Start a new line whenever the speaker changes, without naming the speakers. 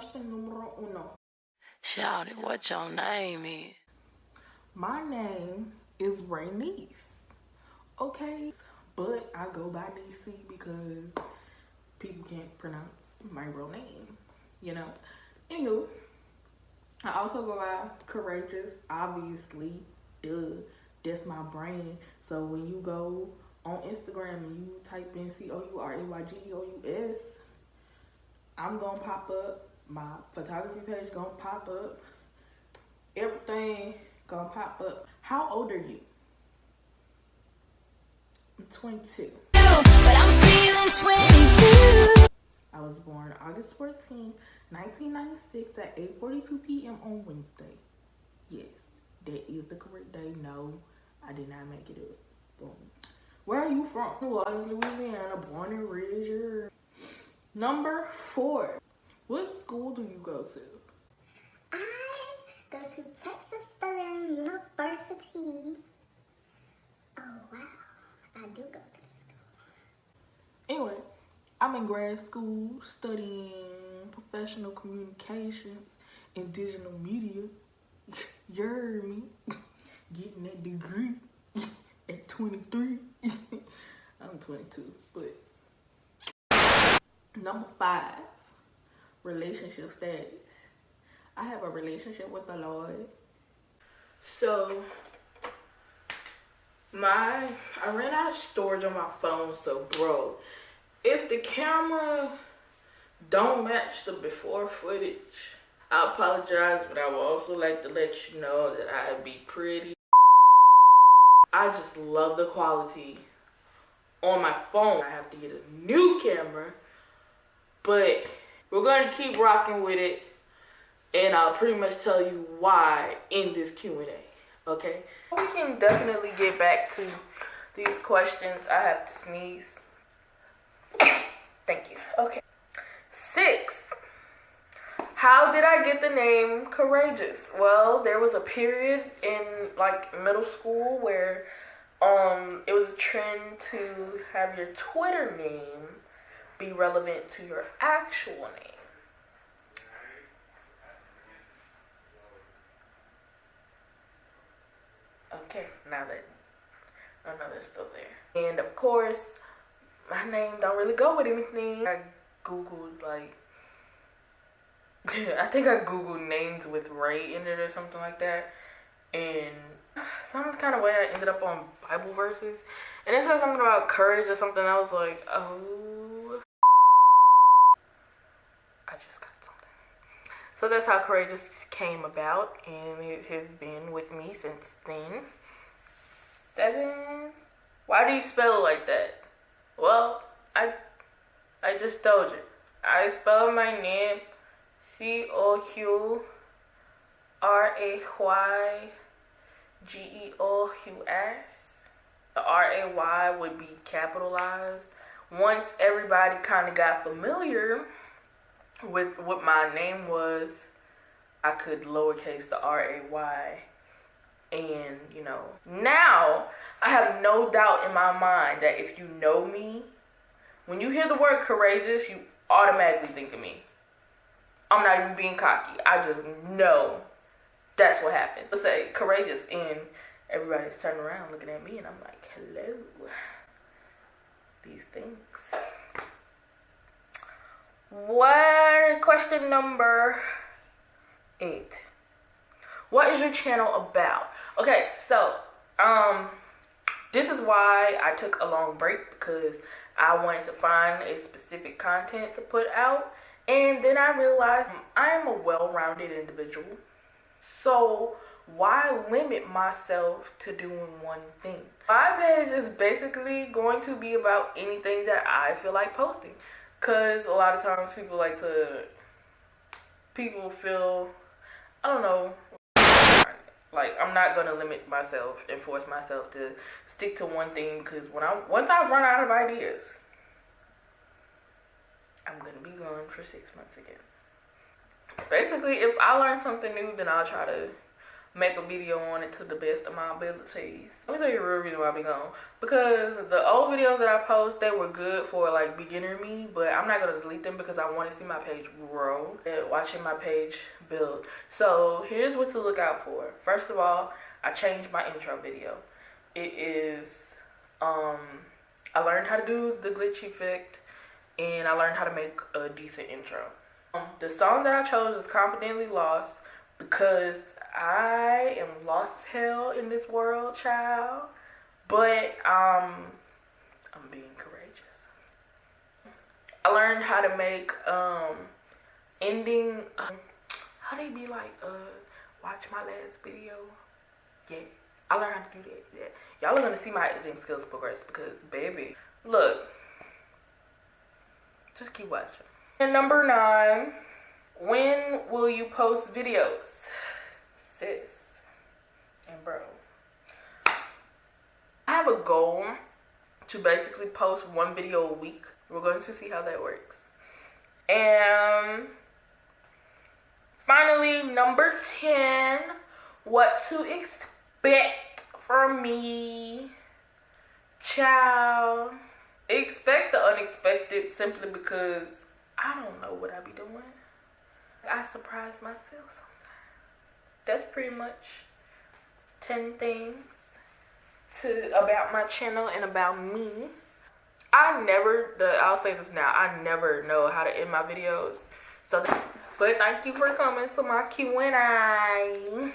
Question numero uno.
Shout it, what your name is?
My name is Neicy. Okay? But I go by Neicy because people can't pronounce my real name. You know? Anywho, I also go by Courageous, obviously. Duh. That's my brand. So when you go on Instagram and you type in COURAYGEOUS, I'm gonna pop up. My photography page gonna pop up. Everything gonna pop up. How old are you? I'm 22. But I'm feeling 22. I was born August 14, 1996 at 8:42 p.m. on Wednesday. Yes, that is the correct day. No, I did not make it up. Boom. Where are you from? New Orleans, Louisiana, born and raised. Number 4. What school do you go to?
I go to Texas Southern University. Oh, wow. I do go to this school.
Anyway, I'm in grad school studying professional communications and digital media. You heard me. Getting that degree at 23. I'm 22, but number 5, relationship status. I have a relationship with the Lord. So I ran out of storage on my phone, so bro, if the camera don't match the before footage, I apologize, but I would also like to let you know that I'd be pretty. I just love the quality on my phone. I have to get a new camera, but we're going to keep rocking with it, and I'll pretty much tell you why in this Q&A, okay? We can definitely get back to these questions. I have to sneeze. Thank you. Okay. 6. How did I get the name Courageous? Well, there was a period in like middle school where it was a trend to have your Twitter name be relevant to your actual name. Okay, now that I know they're still there. And of course, my name don't really go with anything. I Googled like, I think I Googled names with Ray in it or something like that. And some kind of way I ended up on Bible verses. And it said something about courage or something. I was like, oh, I just got something. So that's how Courageous came about. And it has been with me since then. 7. Why do you spell it like that? Well, I just told you. I spell my name COURAYGEOUS. The RAY would be capitalized. Once everybody kind of got familiar with what my name was, I could lowercase the RAY. And, you know, now I have no doubt in my mind that if you know me, when you hear the word courageous, you automatically think of me. I'm not even being cocky. I just know that's what happens. Let's say courageous, and everybody's turning around looking at me, and I'm like, hello. These things. Question number 8. What is your channel about? Okay, so this is why I took a long break, because I wanted to find a specific content to put out. And then I realized I am a well-rounded individual. So why limit myself to doing one thing? My page is basically going to be about anything that I feel like posting. Because a lot of times people feel, I don't know, like I'm not going to limit myself and force myself to stick to one thing, because once I run out of ideas, I'm going to be gone for 6 months again. Basically, if I learn something new, then I'll try to make a video on it to the best of my abilities. Let me tell you the real reason why I be gone. Because the old videos that I post, they were good for like beginner me, but I'm not gonna delete them because I want to see my page grow and watching my page build. So here's what to look out for. First of all, I changed my intro video. It is I learned how to do the glitch effect and I learned how to make a decent intro. The song that I chose is Confidently Lost because I am lost as hell in this world, child. But I'm being courageous. I learned how to make ending how they be like watch my last video. Yeah, I learned how to do that. Yeah. Y'all are gonna see my editing skills progress because baby, look, just keep watching. And number 9, when will you post videos? Sis and bro, I have a goal to basically post 1 video a week. We're going to see how that works. And finally, number 10, what to expect from me. Child, expect the unexpected simply because I don't know what I be doing. I surprise myself sometimes. That's pretty much 10 things about my channel and about me. I'll say this now, I never know how to end my videos. But thank you for coming to my Q&A.